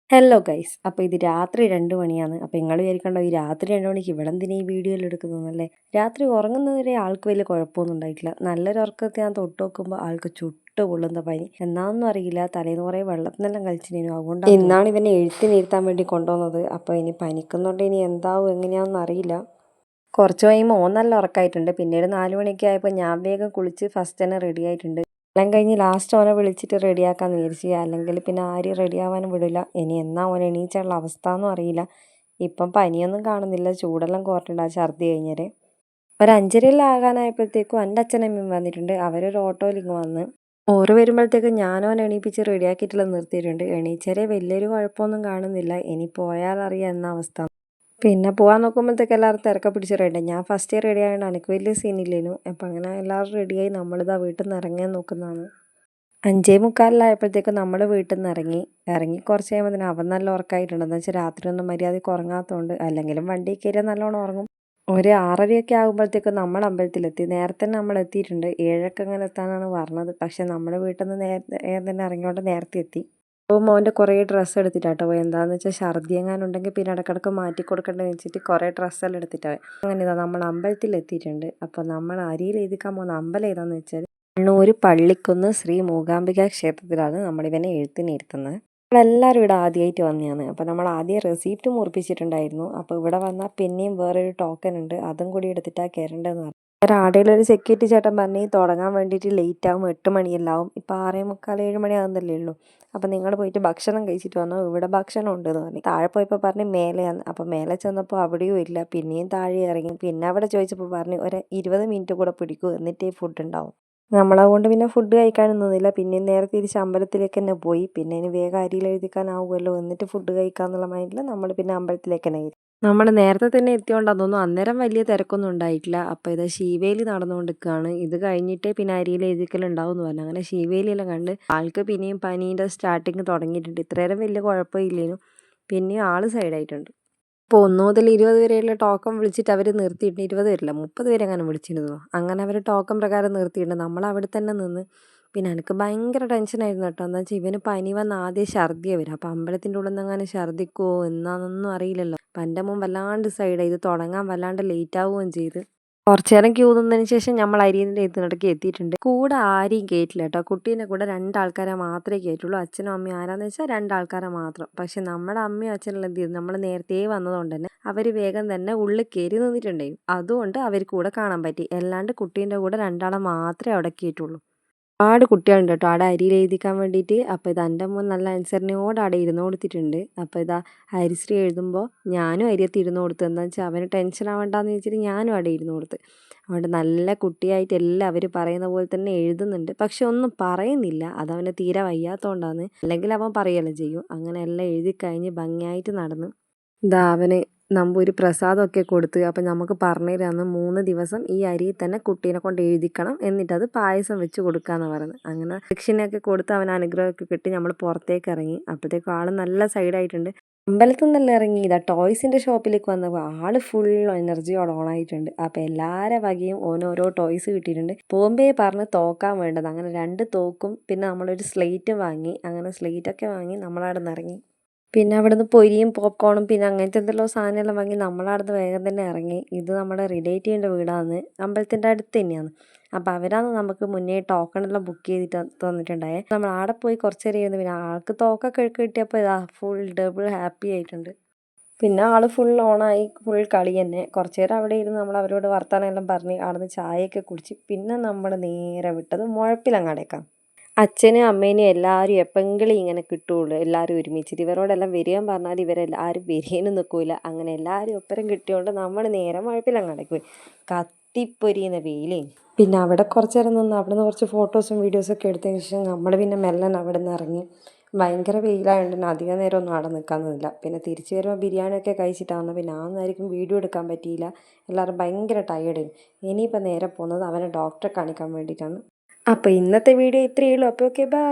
Hello guys. അപ്പോൾ ഇത് രാത്രി 2 മണിയാണ്. അപ്പോൾ നിങ്ങൾ വിചാരിക്കണ്ടോ ഈ രാത്രി 2 മണിക്ക് ഇവളെന്തിനാ ഈ വീഡിയോയിൽ എടുക്കുന്നതെന്നല്ലേ. രാത്രി ഉറങ്ങുന്നതുവരെ ആൾക്ക് വലിയ കുഴപ്പമൊന്നും ഉണ്ടായിട്ടില്ല. നല്ലൊരു ഉറക്കത്തെ ഞാൻ തൊട്ട് നോക്കുമ്പോൾ ആൾക്ക് ചുട്ട് പൊള്ളുന്ന പനി. എന്നാണെന്നും അറിയില്ല, തലേന്ന് കുറേ വെള്ളത്തിനെല്ലാം കളിച്ചിരുന്നു. അതുകൊണ്ട് ഇന്നാണ് ഇവനെ എഴുത്തിനിരുത്താൻ വേണ്ടി കൊണ്ടുവന്നത്. അപ്പോൾ ഇനി പനിക്കുന്നുണ്ട്, ഇനി എന്താവും എങ്ങനെയാണെന്ന് അറിയില്ല. കുറച്ച് കഴിയുമ്പോൾ ഓൻ നല്ല ഉറക്കമായിട്ടുണ്ട്. പിന്നീട് 4 മണിയൊക്കെ ആയപ്പോൾ ഞാൻ വേഗം കുളിച്ച് ഫസ്റ്റ് തന്നെ റെഡി ആയിട്ടുണ്ട്. എല്ലാം കഴിഞ്ഞ് ലാസ്റ്റ് ഓനെ വിളിച്ചിട്ട് റെഡിയാക്കാമെന്ന് വിചാരിച്ചു. അല്ലെങ്കിൽ പിന്നെ ആരും റെഡിയാവാനും വിടില്ല. ഇനി എന്നാ ഓൻ എണീച്ചുള്ള അവസ്ഥ എന്നും അറിയില്ല. ഇപ്പം പനിയൊന്നും കാണുന്നില്ല, ചൂടെല്ലാം കുറഞ്ഞിട്ടുണ്ട് ആ ഛർദി കഴിഞ്ഞേരെ. ഒരു 5:30 ആകാനായപ്പോഴത്തേക്കും എൻ്റെ അച്ഛനമ്മയും വന്നിട്ടുണ്ട്. അവരൊരു ഓട്ടോയിൽ ഇങ്ങ് വന്ന് ഓറ് വരുമ്പോഴത്തേക്കും ഞാനോനെ എണീപ്പിച്ച് റെഡിയാക്കിയിട്ടുള്ള നിർത്തിയിട്ടുണ്ട്. എണീച്ചേരെ വലിയൊരു കുഴപ്പമൊന്നും കാണുന്നില്ല. ഇനി പോയാലറിയാം എന്ന അവസ്ഥ. പിന്നെ പോകാൻ നോക്കുമ്പോഴത്തേക്ക് എല്ലാവരും തിരക്കെ പിടിച്ച് റെഡി. ഞാൻ ഫസ്റ്റ് റെഡി ആയതുകൊണ്ട് എനിക്ക് വലിയ സീനില്ലേനു. അപ്പം അങ്ങനെ എല്ലാവരും റെഡിയായി നമ്മളിതാ വീട്ടിൽ നിന്ന് ഇറങ്ങാൻ നോക്കുന്നതാണ്. 5:45 നമ്മൾ വീട്ടിൽ നിന്ന് ഇറങ്ങി കുറച്ച് കഴിയുമ്പോൾ തന്നെ അവൻ നല്ല ഉറക്കമായിട്ടുണ്ട്. എന്ന് വെച്ചാൽ രാത്രി ഒന്നും മര്യാദയ്ക്ക് ഉറങ്ങാത്തതുകൊണ്ട്. അല്ലെങ്കിലും വണ്ടി കയറിയാൽ നല്ലോണം ഉറങ്ങും. ഒരു 6:30 ആകുമ്പോഴത്തേക്കും നമ്മൾ അമ്പലത്തിലെത്തി. നേരത്തെ തന്നെ നമ്മൾ എത്തിയിട്ടുണ്ട്. 7:00 അങ്ങനെ എത്താനാണ് പറഞ്ഞത്. പക്ഷെ നമ്മുടെ വീട്ടിൽ നിന്ന് നേരത്തെ തന്നെ ഇറങ്ങിയോണ്ട് നേരത്തെ എത്തി. അപ്പോൾ മോൻ്റെ കുറേ ഡ്രസ്സ് എടുത്തിട്ടാട്ടോ പോയി. എന്താണെന്ന് വെച്ചാൽ ഛർദി എങ്ങാനുണ്ടെങ്കിൽ പിന്നെ ഇടയ്ക്കിടയ്ക്ക് മാറ്റി കൊടുക്കേണ്ടതെന്ന് വെച്ചിട്ട് കുറേ ഡ്രസ്സെല്ലാം എടുത്തിട്ടാണ്. അങ്ങനെ ഇതാ നമ്മൾ അമ്പലത്തിൽ എത്തിയിട്ടുണ്ട്. അപ്പോൾ നമ്മൾ അരിയിൽ എഴുതിക്കാൻ പോകുന്ന അമ്പലം ഏതാണെന്ന് വെച്ചാൽ കണ്ണൂർ പള്ളിക്കുന്ന് ശ്രീ മൂകാംബിക ക്ഷേത്രത്തിലാണ് നമ്മളിവനെ എഴുത്തിനിരുത്തുന്നത്. നമ്മളെല്ലാവരും ഇവിടെ ആദ്യമായിട്ട് വന്നതാണ്. അപ്പോൾ നമ്മൾ ആദ്യം റെസീപ്റ്റ് മുറിപ്പിച്ചിട്ടുണ്ടായിരുന്നു. അപ്പോൾ ഇവിടെ വന്നാൽ പിന്നെയും വേറൊരു ടോക്കൺ ഉണ്ട്, അതും കൂടി എടുത്തിട്ടാണ് കയറേണ്ടതെന്ന് പറഞ്ഞു. ആടെയുള്ളൊരു സെക്യൂരിറ്റി ചേട്ടൻ പറഞ്ഞ് തുടങ്ങാൻ വേണ്ടിയിട്ട് ലേറ്റ് ആവും, 8 മണിയെല്ലാം ആവും. ഇപ്പോൾ 6:45 7 മണി ആകുന്നല്ലേ ഉള്ളൂ. അപ്പോൾ നിങ്ങൾ പോയിട്ട് ഭക്ഷണം കഴിച്ചിട്ട് വന്നോ, ഇവിടെ ഭക്ഷണം ഉണ്ടെന്ന് പറഞ്ഞു. താഴെ പോയപ്പോൾ പറഞ്ഞ് മേലെയാണ്. അപ്പോൾ മേലെ ചെന്നപ്പോൾ അവിടെയും ഇല്ല. പിന്നെയും താഴെ ഇറങ്ങി. പിന്നെ അവിടെ ചോദിച്ചപ്പോൾ പറഞ്ഞ് ഒരു 20 മിനിറ്റ് കൂടെ പിടിക്കും, എന്നിട്ടേ ഫുഡ് ഉണ്ടാവും. നമ്മളതുകൊണ്ട് പിന്നെ ഫുഡ് കഴിക്കാനൊന്നും നിന്നില്ല. പിന്നെ നേരെ തിരിച്ച് അമ്പലത്തിലേക്ക് തന്നെ പോയി. പിന്നെ ഇനി വേഗം അരിയിൽ എഴുതിക്കാനാവുമല്ലോ, എന്നിട്ട് ഫുഡ് കഴിക്കാന്നുള്ള മൈൻഡിൽ നമ്മൾ പിന്നെ അമ്പലത്തിലേക്ക് തന്നെ. നമ്മൾ നേരത്തെ തന്നെ എത്തിയോണ്ടാന്ന് തോന്നുന്നു അന്നേരം വലിയ തിരക്കൊന്നും ഉണ്ടായിട്ടില്ല. അപ്പോൾ ഇത് ശീവേലി നടന്നുകൊണ്ടിരിക്കുകയാണ്. ഇത് കഴിഞ്ഞിട്ടേ പിന്നെ അരിയിൽ എഴുതിക്കലുണ്ടാവും എന്ന് പറഞ്ഞു. അങ്ങനെ ശീവേലിയെല്ലാം കണ്ട് ആൾക്ക് പിന്നെയും പനീൻ്റെ സ്റ്റാർട്ടിങ് തുടങ്ങിയിട്ടുണ്ട്. ഇത്രയേരം വലിയ കുഴപ്പമില്ലേനു. പിന്നെയും ആൾ സൈഡായിട്ടുണ്ട്. ഇപ്പോൾ 1 മുതൽ 20 വരെയുള്ള ടോക്കൺ വിളിച്ചിട്ട് അവർ നിർത്തിയിട്ടുണ്ട്. 20 വരില്ല, 30 വരെ അങ്ങനെ വിളിച്ചിരുന്നു. അങ്ങനെ അവർ ടോക്കൺ പ്രകാരം നിർത്തിയിട്ടുണ്ട്. നമ്മൾ അവിടെ തന്നെ നിന്ന്. പിന്നെ എനിക്ക് ഭയങ്കര ടെൻഷനായിരുന്നു കേട്ടോ. എന്താ വെച്ചാൽ ഇവന് പനി വന്ന് ആദ്യം ഛർദിയാണ് വരും. അപ്പോൾ അമ്പലത്തിൻ്റെ ഉള്ളിൽ നിന്ന് അങ്ങനെ ഛർദിക്കുമോ എന്നാണെന്നൊന്നും അറിയില്ലല്ലോ. അപ്പം എൻ്റെ മോൻ വല്ലാണ്ട് സൈഡായി. ഇത് തുടങ്ങാൻ വല്ലാണ്ട് ലേറ്റ് ആവുകയും ചെയ്ത്. കുറച്ച് നേരം ക്യൂ നിന്നതിന് ശേഷം നമ്മൾ അരിയൻ്റെ എത്തുന്നിടയ്ക്ക് എത്തിയിട്ടുണ്ട്. കൂടെ ആരെയും കയറ്റില്ല കേട്ടോ. കുട്ടീൻ്റെ കൂടെ 2 ആൾക്കാരെ മാത്രമേ കയറ്റുള്ളൂ. അച്ഛനും അമ്മയും ആരാന്ന് വെച്ചാൽ 2 ആൾക്കാരെ മാത്രം. പക്ഷെ നമ്മുടെ അമ്മയും അച്ഛനെല്ലാം എന്ത് ചെയ്തു, നമ്മൾ നേരത്തെ വന്നതുകൊണ്ട് തന്നെ അവർ വേഗം തന്നെ ഉള്ളിൽ കയറി നിന്നിട്ടുണ്ടായിരുന്നു. അതുകൊണ്ട് അവർ കൂടെ കാണാൻ പറ്റി. അല്ലാണ്ട് കുട്ടീൻ്റെ കൂടെ 2 ആളെ മാത്രമേ അവിടെ കയറ്റുള്ളൂ. ഒരുപാട് കുട്ടികളുണ്ട് കേട്ടോ അവിടെ അരിയിൽ എഴുതിക്കാൻ വേണ്ടിയിട്ട്. അപ്പോൾ ഇത് എൻ്റെ മോൻ നല്ല അനുസരണയോടെ അവിടെ ഇരുന്ന് കൊടുത്തിട്ടുണ്ട്. അപ്പോൾ ഇതാ ഹരിശ്രീ എഴുതുമ്പോൾ ഞാനും അരിയത്ത് ഇരുന്ന് കൊടുത്തു. എന്താണെന്ന് വെച്ചാൽ അവന് ടെൻഷൻ ആവണ്ടെന്ന് വെച്ചിട്ട് ഞാനും അവിടെ ഇരുന്ന് കൊടുത്ത്. അതുകൊണ്ട് നല്ല കുട്ടിയായിട്ട് എല്ലാം അവർ പറയുന്ന പോലെ തന്നെ എഴുതുന്നുണ്ട്. പക്ഷെ ഒന്നും പറയുന്നില്ല, അതവന് തീരെ വയ്യാത്തതുകൊണ്ടാണ്. അല്ലെങ്കിൽ അവൻ പറയുകയല്ലോ ചെയ്യും. അങ്ങനെ എല്ലാം എഴുതി കഴിഞ്ഞ് ഭംഗിയായിട്ട് നടന്ന് ഇതാ അവന് നമ്പൂരി പ്രസാദമൊക്കെ കൊടുത്ത്. അപ്പം നമുക്ക് പറഞ്ഞു തരാമെന്ന് 3 ദിവസം ഈ അരിയിൽ തന്നെ കുട്ടീനെ കൊണ്ട് എഴുതിക്കണം, എന്നിട്ടത് പായസം വെച്ച് കൊടുക്കാമെന്ന് പറയുന്നത്. അങ്ങനെ ദക്ഷിണയൊക്കെ കൊടുത്ത് അവൻ അനുഗ്രഹമൊക്കെ കിട്ടി നമ്മൾ പുറത്തേക്ക് ഇറങ്ങി. അപ്പോഴത്തേക്കും ആൾ നല്ല സൈഡായിട്ടുണ്ട്. അമ്പലത്തിൽ നിന്നെല്ലാം ഇറങ്ങി ഇതാ ടോയ്സിൻ്റെ ഷോപ്പിലേക്ക് വന്നപ്പോൾ ആൾ ഫുൾ എനർജിയോടെ ഓണായിട്ടുണ്ട്. അപ്പോൾ എല്ലാവരുടെ വകയും ഓരോരോ ടോയ്സ് കിട്ടിയിട്ടുണ്ട്. പോകുമ്പേ പറഞ്ഞ് തോക്കാൻ വേണ്ടത്. അങ്ങനെ 2 തോക്കും പിന്നെ നമ്മളൊരു സ്ലേറ്റും വാങ്ങി. അങ്ങനെ സ്ലേറ്റൊക്കെ വാങ്ങി നമ്മളവിടെ നിന്ന് ഇറങ്ങി. പിന്നെ അവിടുന്ന് പൊരിയും പോപ്കോണും പിന്നെ അങ്ങനത്തെ എന്തെല്ലോ സാധനമെല്ലാം വാങ്ങി നമ്മളവിടുന്ന് വേഗം തന്നെ ഇറങ്ങി. ഇത് നമ്മുടെ റിലേറ്റീവിൻ്റെ വീടാണ്, അമ്പലത്തിൻ്റെ അടുത്ത് തന്നെയാണ്. അപ്പോൾ അവരാണ് നമുക്ക് മുന്നേ ടോക്കണെല്ലാം ബുക്ക് ചെയ്തിട്ട് തന്നിട്ടുണ്ടായേ. നമ്മൾ അവിടെ പോയി കുറച്ച് നേരം ഇരുന്ന് പിന്നെ ആൾക്ക് തോക്കൊക്കെ കിട്ടിയപ്പോൾ ഇതാ ഫുൾ ഡബിൾ ഹാപ്പി ആയിട്ടുണ്ട്. പിന്നെ ആൾ ഫുൾ ഓണായി, ഫുൾ കളി തന്നെ. കുറച്ച് നേരം അവിടെ ഇരുന്ന് നമ്മൾ അവരോട് വർത്തമാനമെല്ലാം പറഞ്ഞ് അവിടുന്ന് ചായയൊക്കെ കുടിച്ച് പിന്നെ നമ്മൾ നേരെ വിട്ടത് മുഴപ്പിലങ്ങാടേക്കാണ്. അച്ഛനും അമ്മേനെയും എല്ലാവരും എപ്പോഴെങ്കിലും ഇങ്ങനെ കിട്ടുകയുള്ളൂ, എല്ലാവരും ഒരുമിച്ചിട്ട്. ഇവരോടെല്ലാം വരികയും പറഞ്ഞാൽ ഇവരെല്ലാവരും വരികയും നിൽക്കില്ല. അങ്ങനെ എല്ലാവരും ഒപ്പരം കിട്ടിയോണ്ട് നമ്മൾ നേരെ മുഴപ്പിലങ്ങാടേക്ക് പോയി. കത്തിപ്പൊരിയുന്ന വെയിലേ. പിന്നെ അവിടെ കുറച്ച് നേരം നിന്ന് അവിടെ നിന്ന് കുറച്ച് ഫോട്ടോസും വീഡിയോസൊക്കെ എടുത്തതിന് ശേഷം നമ്മൾ പിന്നെ മെല്ലൻ അവിടെ നിന്ന് ഇറങ്ങി. ഭയങ്കര വെയിലായതുകൊണ്ട് തന്നെ അധികം നേരമൊന്നും അവിടെ നിൽക്കാൻ നിന്നില്ല. പിന്നെ തിരിച്ച് വരുമ്പോൾ ബിരിയാണിയൊക്കെ കഴിച്ചിട്ടാണ്. പിന്നെ ആ നേരം വീഡിയോ എടുക്കാൻ പറ്റിയില്ല. എല്ലാവരും ഭയങ്കര ടയേർഡായി. ഇനിയിപ്പോൾ നേരെ പോകുന്നത് അവനെ ഡോക്ടറെ കാണിക്കാൻ വേണ്ടിയിട്ടാണ്. അപ്പോൾ ഇന്നത്തെ വീഡിയോ ഇത്രയേ ഉള്ളൂ. അപ്പോൾ ഓക്കെ, ബൈ.